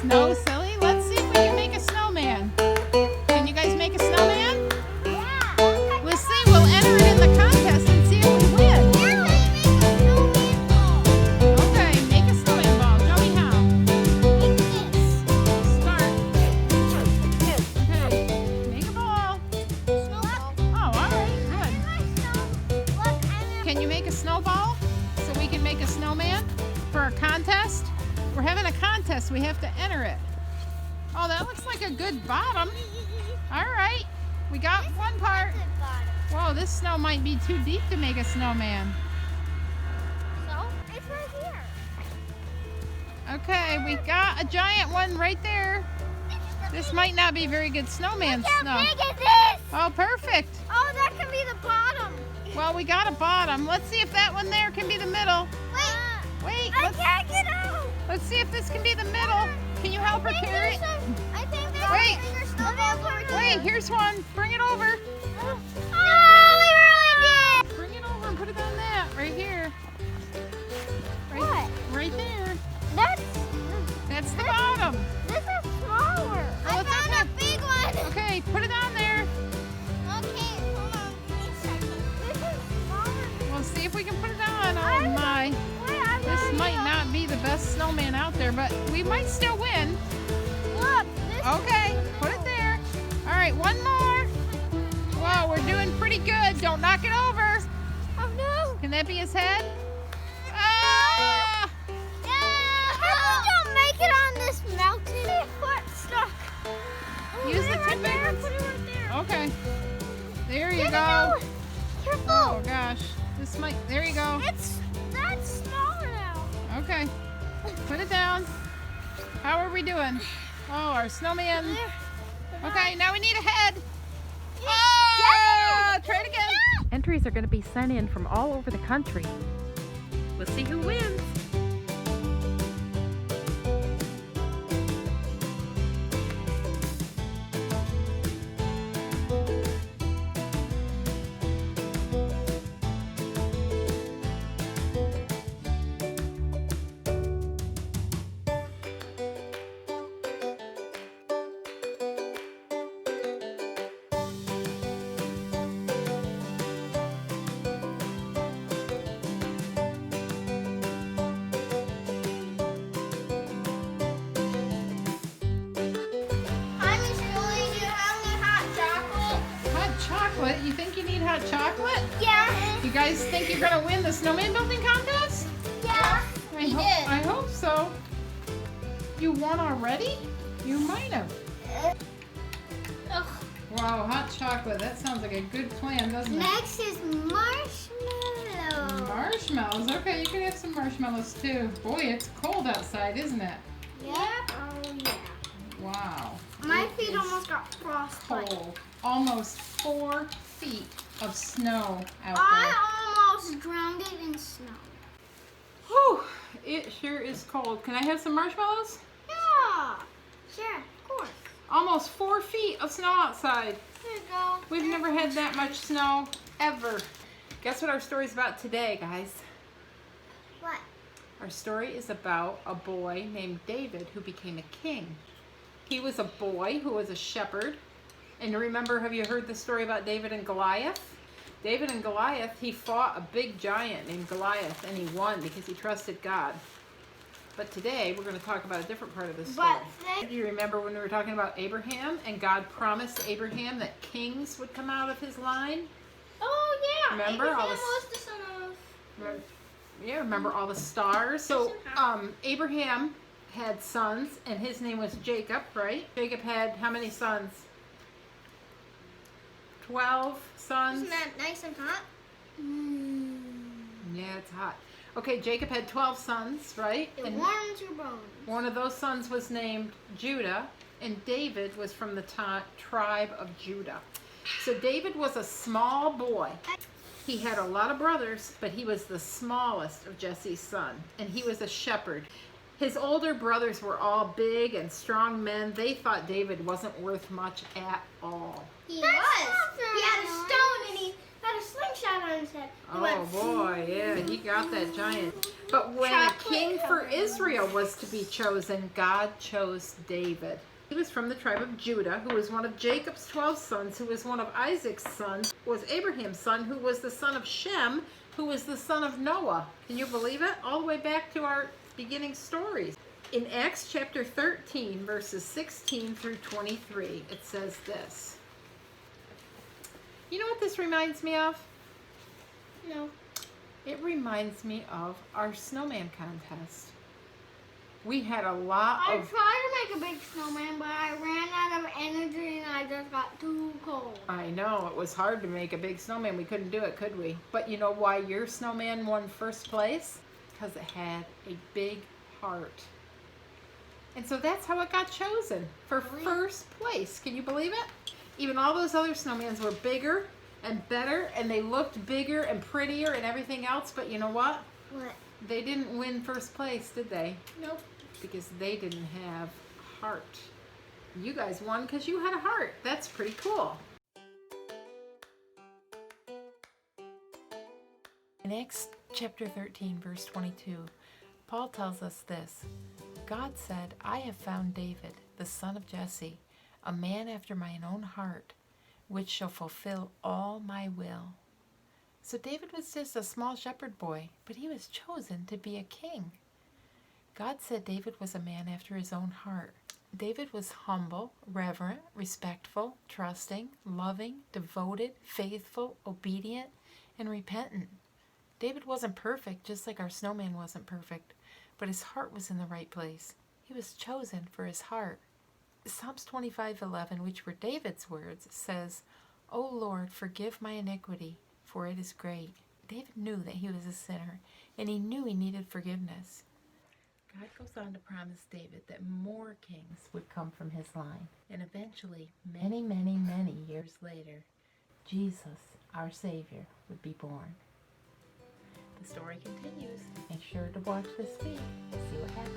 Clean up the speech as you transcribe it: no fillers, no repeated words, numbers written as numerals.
snow, silly. Let's see if we can make a snowman. Can you guys make a snowman? Yeah. We'll see. We'll enter it in the contest and see if we win. Yeah, let's make a snowman ball. Okay, make a snowman ball. Show me how. Like this. Start. Okay, make a ball. Snowball. Oh, all right, I'm in my snow. Look, I'm good. Can you make a snowball so we can make a snowman for a contest? We're having a contest. We have to enter it. Oh, that looks like a good bottom. All right, we got one part. Whoa, this snow might be too deep to make a snowman. So, it's right here. Okay, we got a giant one right there. This might not be very good snowman Look how snow. big is this? Oh, perfect. Oh, that can be the bottom. Well, we got a bottom. Let's see if that one there can be the middle. Wait, I can't get out. let's see if this can be the middle. Can you help her carry it? I think there's Wait. a bigger snowball over here. Wait, here's one. Bring it over. Oh, we really did. Bring it over and put it on that right here. What? Right there. That's the This- bottom. This is smaller. Oh, I it's found okay. a big one. Okay, put it on there. Okay, hold on. Give me a second. This is smaller. We'll see if we can put it on. Oh I- my. Wait, I'm This not might here. not be the best snowman out there, but we might still win. Look. This Okay, put it there. All right, one more. Whoa, we're doing pretty good. Don't knock it over. Oh no. Can that be his head? Ah! How don't make it on this mountain? My foot stuck. Use the Put it two right big there. ones. Put it right there. Okay. There you Get it go. out. Careful. Oh gosh. This might, there you go. That's smaller now. Okay. Put it down. How are we doing? Oh, our snowman. Okay, now we need a head. Ah! Try it again. Entries are going to be sent in from all over the country. We'll see who wins. Hi, Miss Julie. Do you have any hot chocolate? Hot chocolate? You think you need hot chocolate? Yeah. You guys think you're going to win the snowman building contest? Yeah. I hope so. You won already? You might have. Ugh. Wow, hot chocolate. That sounds like a good plan, doesn't it? Next is marshmallow. Marshmallows. Okay, you can have some marshmallows too. Boy, it's cold outside, isn't it? Yep. Oh yeah. Wow. My It feet is almost got frostbite. cold. Almost 4 feet of snow out there. I almost drowned it in snow. Whew, it sure is cold. Can I have some marshmallows? Yeah. Sure, of course. Almost 4 feet of snow outside. Here you go. We've never had that much snow ever. Guess what our story's about today, guys? What? Our story is about a boy named David who became a king. He was a boy who was a shepherd. And remember, have you heard the story about David and Goliath? David and Goliath, he fought a big giant named Goliath, and he won because he trusted God. But today, we're going to talk about a different part of the story. Do you remember when we were talking about Abraham, and God promised Abraham that kings would come out of his line? Oh yeah. Remember all Abraham this- was the son of. Yeah, remember all the stars? So Abraham had sons, and his name was Jacob, right? Jacob had how many sons? 12 sons. Isn't that nice and hot? Yeah, it's hot. Okay, Jacob had 12 sons, right? It And warms your bones. one of those sons was named Judah, and David was from the tribe of Judah. So David was a small boy. He had a lot of brothers, but he was the smallest of Jesse's son, and he was a shepherd. His older brothers were all big and strong men. They thought David wasn't worth much at all. He was. He had a stone and he had had a slingshot on his head. He Oh went, boy, yeah, he got that giant. But when a king for Israel was to be chosen, God chose David. He was from the tribe of Judah, who was one of Jacob's 12 sons, who was one of Isaac's sons, was Abraham's son, who was the son of Shem, who was the son of Noah. Can you believe it? All the way back to our beginning stories. In Acts chapter 13, verses 16 through 23, it says this. You know what this reminds me of? No. It reminds me of our snowman contest. We had a lot I of... tried to make a big snowman, but I ran out of energy and I just got too cold. I know, it was hard to make a big snowman. We couldn't do it, could we? But you know why your snowman won first place? Because it had a big heart. And so that's how it got chosen, for first place. Can you believe it? Even all those other snowmans were bigger and better, and they looked bigger and prettier and everything else, but you know what? What? They didn't win first place, did they? Nope. Because they didn't have a heart. You guys won because you had a heart. That's pretty cool. In Acts chapter 13, verse 22, Paul tells us this. God said, I have found David, the son of Jesse, a man after mine own heart, which shall fulfill all my will. So David was just a small shepherd boy, but he was chosen to be a king. God said David was a man after his own heart. David was humble, reverent, respectful, trusting, loving, devoted, faithful, obedient, and repentant. David wasn't perfect, just like our snowman wasn't perfect, but his heart was in the right place. He was chosen for his heart. Psalms 25:11, which were David's words, says, O Lord, forgive my iniquity, for it is great. David knew that he was a sinner, and he knew he needed forgiveness. God goes on to promise David that more kings would come from his line, and eventually, many, many, many years later, Jesus, our Savior, would be born. The story continues. Make sure to watch this week and see what happens.